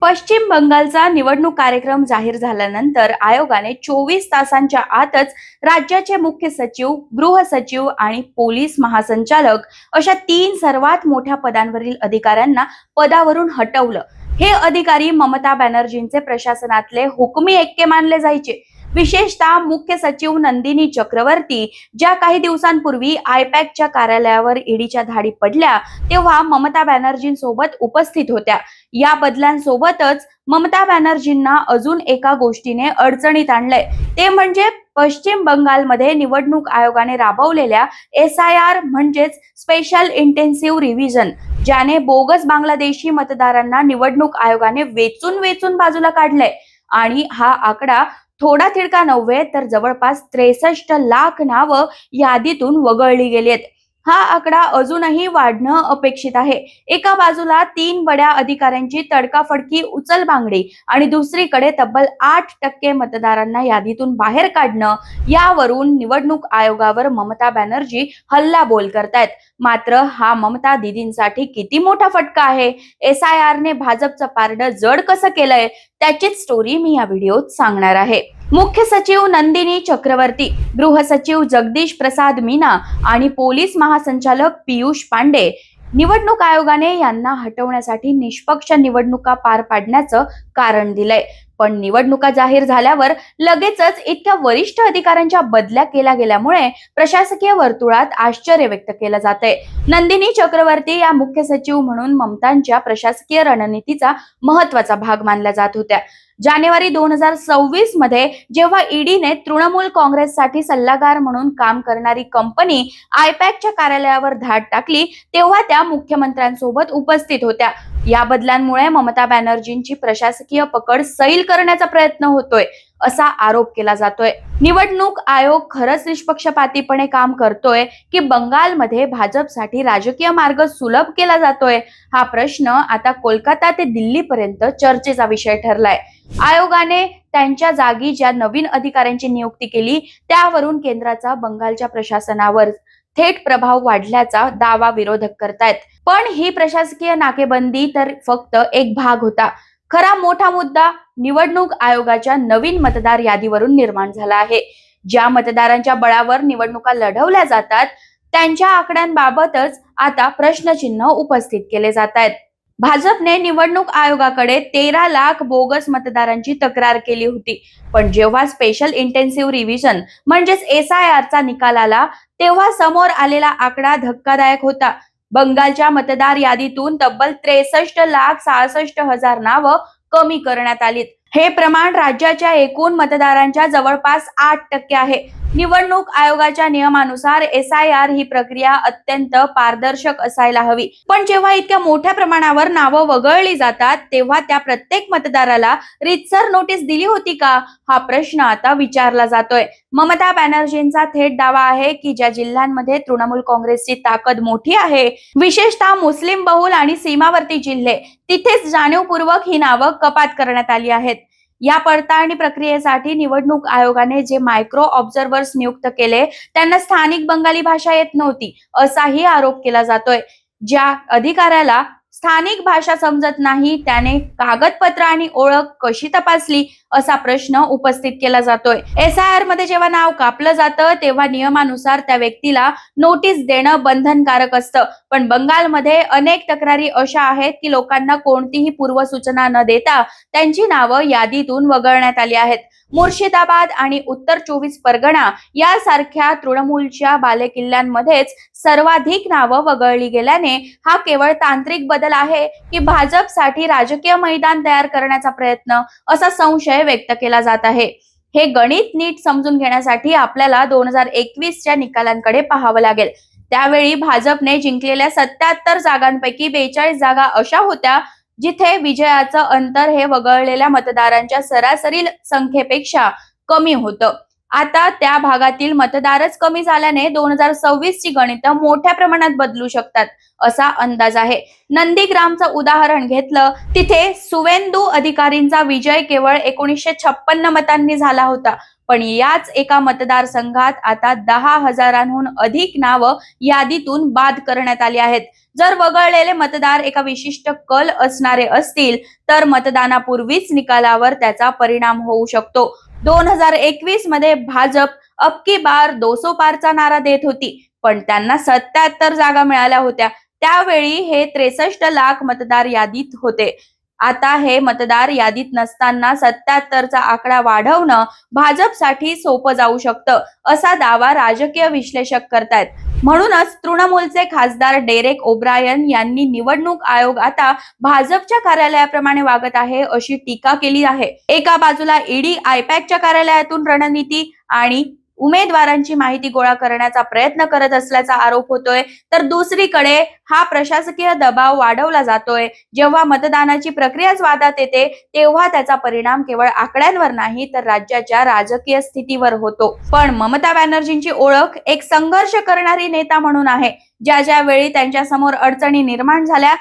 पश्चिम बंगालचा निवडणूक कार्यक्रम जाहीर झाल्यानंतर आयोगाने 24 तासांच्या आतच राज्याचे मुख्य सचिव, गृह सचिव आणि पोलीस महासंचालक अशा 3 सर्वात मोठ्या पदांवरील अधिकाऱ्यांना पदावरून हटवलं। हे अधिकारी ममता बॅनर्जींचे प्रशासनातले हुकमी एक्के मानले जायचे। विशेषतः मुख्य सचिव नंदिनी चक्रवर्ती, ज्या काही दिवसांपूर्वी आयपॅकच्या कार्यालयावर ईडीच्या धाडी पडल्या, तेव्हा ममता बॅनर्जींसोबत उपस्थित होत्या। या बदलांसोबतच ममता बॅनर्जींना अजून एका गोष्टीने अडचणीत आणलंय, ते म्हणजे पश्चिम बंगालमध्ये निवडणूक आयोगाने राबवलेल्या SIR म्हणजेच स्पेशल इंटेन्सिव्ह रिव्हिजन, ज्याने बोगस बांगलादेशी मतदारांना निवडणूक आयोगाने वेचून वेचून बाजूला काढलंय। आणि हा आकडा थोडा थिडका नव्हे, तर जवळपास 63 लाख नावं यादीतून वगळली गेली आहेत। हा आकडा अजूनही वाढणं अपेक्षित आहे। एका बाजूला 3 बड्या अधिकाऱ्यांची तडकाफडकी उचलबांगडी आणि दुसरीकडे तब्बल 8% मतदारांना यादीतून बाहेर काढणं, यावरून निवडणूक आयोगावर ममता बॅनर्जी हल्लाबोल करतायत। मात्र हा ममता दीदींसाठी किती मोठा फटका आहे, SIR ने भाजपचं पारडं जड कसं केलंय, त्याचीच स्टोरी मी या व्हिडिओत सांगणार आहे। मुख्य सचिव नंदिनी चक्रवर्ती, गृह सचिव जगदीश प्रसाद मीना आणि पोलीस महासंचालक पीयूष पांडे, निवडणूक आयोगाने यांना हटवण्यासाठी निष्पक्ष निवडणुका पार पाडण्याचं कारण दिलंय। पण निवडणुका जाहीर झाल्यावर लगेचच इतक्या वरिष्ठ अधिकाऱ्यांच्या बदल्या केल्या गेल्यामुळे प्रशासकीय वर्तुळात आश्चर्य व्यक्त केलं जातंय। नंदिनी चक्रवर्ती या मुख्य सचिव म्हणून ममतांच्या प्रशासकीय रणनीतीचा महत्वाचा भाग मानल्या जात होत्या। जानेवारी 2026 मध्ये जेव्हा ईडीने तृणमूल काँग्रेससाठी सल्लागार म्हणून काम करणारी कंपनी आयपॅकच्या कार्यालयावर धाड टाकली, तेव्हा त्या मुख्यमंत्र्यांसोबत उपस्थित होत्या। या बदलांमुळे ममता बॅनर्जींची प्रशासकीय पकड सैल करण्याचा प्रयत्न होतोय, असा आरोप केला जातोय। निवडणूक आयोग खरंच निष्पक्षपातीपणे काम करतोय की बंगालमध्ये भाजपसाठी राजकीय मार्ग सुलभ केला जातोय, हा प्रश्न आता कोलकाता ते दिल्लीपर्यंत चर्चेचा विषय ठरलाय। आयोगाने त्यांच्या जागी ज्या नवीन अधिकाऱ्यांची नियुक्ती केली, त्यावरून केंद्राचा बंगालच्या प्रशासनावर थेट प्रभाव वाढल्याचा दावा विरोधक करतायत। पण ही प्रशासकीय नाकेबंदी तर फक्त एक भाग होता। खरा मोठा मुद्दा निवडणूक आयोगाच्या नवीन मतदार यादीवरून निर्माण झाला आहे। ज्या मतदारांच्या बळावर निवडणुका लढवल्या जातात, त्यांच्या आकड्यांबाबतच आता प्रश्नचिन्ह उपस्थित केले जात आहेत। भाजपने निवडणूक आयोगाकडे 13 लाख बोगस मतदारांची तक्रार केली होती, पण जेव्हा स्पेशल इंटेन्सिव्ह रिव्हिजन म्हणजेच SIR चा निकाल आला, तेव्हा समोर आलेला आकडा धक्कादायक होता। बंगालच्या मतदार यादीतून तब्बल 63,66,000 नावं कमी करण्यात आलीत। हे प्रमाण राज्याच्या एकूण मतदारांच्या जवळपास 8% आहे। निवडणूक आयोगाच्या नियमानुसार SIR ही प्रक्रिया अत्यंत पारदर्शक असायला हवी, पण जेव्हा इतक्या मोठ्या प्रमाणावर नावं वगळली जातात, तेव्हा त्या प्रत्येक मतदाराला रीतसर नोटीस दिली होती का, हा प्रश्न आता विचारला जातोय। ममता बॅनर्जींचा थेट दावा आहे की ज्या जिल्ह्यांमध्ये तृणमूल काँग्रेसची ताकद मोठी आहे, विशेषतः मुस्लिम बहुल आणि सीमावर्ती जिल्हे, तिथेच जाणीवपूर्वक ही नावं कपात करण्यात आली आहेत। या पडताळणी प्रक्रियेसाठी निवडणूक आयोगाने जे मायक्रो ऑब्झर्व्हर्स नियुक्त केले, त्यांना स्थानिक बंगाली भाषा येत नव्हती, असाही आरोप केला जातोय। ज्या अधिकाऱ्याला स्थानिक भाषा समजत नाही, त्याने कागदपत्र आणि ओळख कशी तपासली, असा प्रश्न उपस्थित केला जातोय। SIR मध्ये जेव्हा नाव कापलं जातं, तेव्हा नियमानुसार त्या व्यक्तीला नोटीस देणं बंधनकारक असतं, पण बंगालमध्ये अनेक तक्रारी अशा आहेत की लोकांना कोणतीही पूर्वसूचना न देता त्यांची नावं यादीतून वगळण्यात आली आहेत। मुर्शिदाबाद आणि उत्तर 24 परगणा यासारख्या तृणमूलच्या बालेकिल्ल्यांमध्येच सर्वाधिक नावं वगळली गेल्याने हा केवळ तांत्रिक बदल आहे की भाजपसाठी राजकीय मैदान तयार करण्याचा प्रयत्न, असा संशय व्यक्त केला जात आहे। हे गणित नीट समजून घेण्यासाठी आपल्याला 2021 च्या निकालांकडे पाहावं लागेल। त्यावेळी भाजपने जिंकलेल्या 77 जागांपैकी 42 जागा अशा होत्या जिथे विजयाचं अंतर हे वगळलेल्या मतदारांच्या सरासरी संख्येपेक्षा कमी होतं। आता त्या भागातील मतदारच कमी झाल्याने 2026 ची गणितं मोठ्या प्रमाणात बदलू शकतात असा अंदाज आहे. नंदीग्रामचं उदाहरण घेतलं, तिथे सुवेंदू अधिकारींचा विजय केवळ 1956 मतांनी झाला होता. पण याच एका मतदारसंघात आता 10,000हून अधिक नावं यादीतून बाद करण्यात आली आहेत. जर वगळलेले मतदार एका विशिष्ट कल असणारे असतील तर मतदानापूर्वीच निकालावर त्याचा परिणाम होऊ शकतो. 2021 मध्ये भाजप अब की बार 200 पारचा नारा देत होती, पण त्यांना 77 जागा मिळाल्या होत्या. त्यावेळी हे 63 लाख मतदार यादीत होते. आता हे मतदार यादीत नसताना 77चा आकडा वाढवणं भाजपसाठी सोपं जाऊ शकतं, असा दावा राजकीय विश्लेषक करतायत. म्हणूनच तृणमूलचे खासदार डेरेक ओब्रायन यांनी निवडणूक आयोग आता भाजपच्या कार्यालयाप्रमाणे वागत आहे अशी टीका केली आहे. एका बाजूला ईडी आयपॅकच्या कार्यालयातून रणनीती आणि उमेदवारांची माहिती गोळा करण्याचा प्रयत्न करत असल्याचा आरोप होतोय, तर दुसरीकडे हा प्रशासकीय दबाव वाढवला जातोय. जेव्हा मतदानाची प्रक्रियाच वादात येते तेव्हा त्याचा परिणाम केवळ आकड्यांवर नाही तर राज्याच्या राजकीय स्थितीवर होतो. पण ममता बॅनर्जींची ओळख एक संघर्ष करणारी नेता म्हणून आहे. ज्या वेळी त्यांच्या समोर अडचणी निर्माण झाल्या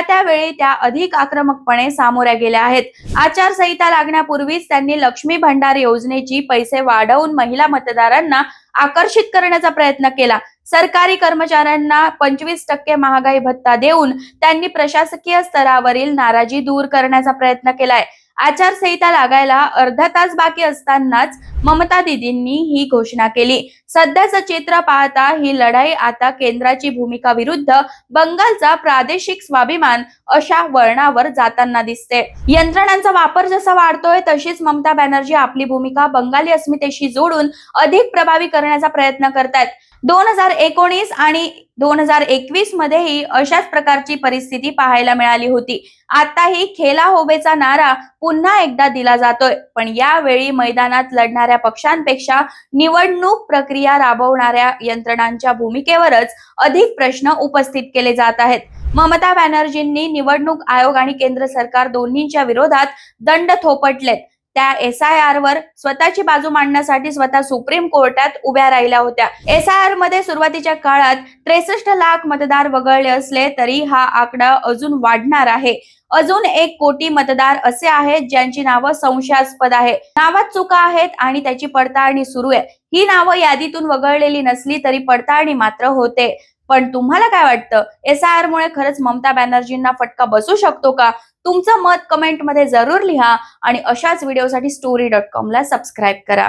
त्यावेळी त्या अधिक आक्रमकपणे सामोऱ्या गेल्या आहेत. आचारसंहिता लागण्यापूर्वीच त्यांनी लक्ष्मी भंडार योजनेची पैसे वाढवून महिला मतदारांना आकर्षित करण्याचा प्रयत्न केला. सरकारी कर्मचाऱ्यांना 25% महागाई भत्ता देऊन त्यांनी प्रशासकीय स्तरावरील नाराजी दूर करण्याचा प्रयत्न केलाय. आचारसंहिता लागायला अर्धा तास बाकी असतानाच ममता दीदींनी ही घोषणा केली. सध्याचं चित्र पाहता ही लढाई आता केंद्राची भूमिका विरुद्ध बंगालचा प्रादेशिक स्वाभिमान अशा वळणावर जाताना दिसते. यंत्रणांचा वापर जसा वाढतोय तशीच ममता बॅनर्जी आपली भूमिका बंगाली अस्मितेशी जोडून अधिक प्रभावी करण्याचा प्रयत्न करतायत. 2019 आणि 2021 मध्येही अशाच प्रकारची परिस्थिती पाहायला मिळाली होती. आताही खेला होबेचा नारा पुन्हा एकदा दिला जातोय, पण यावेळी मैदानात लढणाऱ्या पक्षांपेक्षा निवडणूक प्रक्रिया राबवणाऱ्या यंत्रणांच्या भूमिकेवरच अधिक प्रश्न उपस्थित केले जात आहेत. ममता बॅनर्जींनी निवडणूक आयोग आणि केंद्र सरकार दोन्हींच्या विरोधात दंड थोपटलेत. त्या SIR वर स्वतःची बाजू मांडण्यासाठी स्वतः सुप्रीम कोर्टात उभ्या राहिल्या होत्या. SIR मध्ये सुरुवातीच्या काळात 63 लाख मतदार वगळले असले तरी हा आकडा अजून वाढणार आहे. अजून 1 कोटी मतदार असे आहेत ज्यांची नावं संशयास्पद आहे, नावात चुका आहेत आणि त्याची पडताळणी सुरू आहे. ही नावं यादीतून वगळलेली नसली तरी पडताळणी मात्र होते. पण तुम्हाला काय वाटतं, SIR मुळे खरंच ममता बॅनर्जींना फटका बसू शकतो का? तुमचं मत कमेंट मध्ये जरूर लिहा आणि अशाच व्हिडिओसाठी story.com ला सबस्क्राईब करा.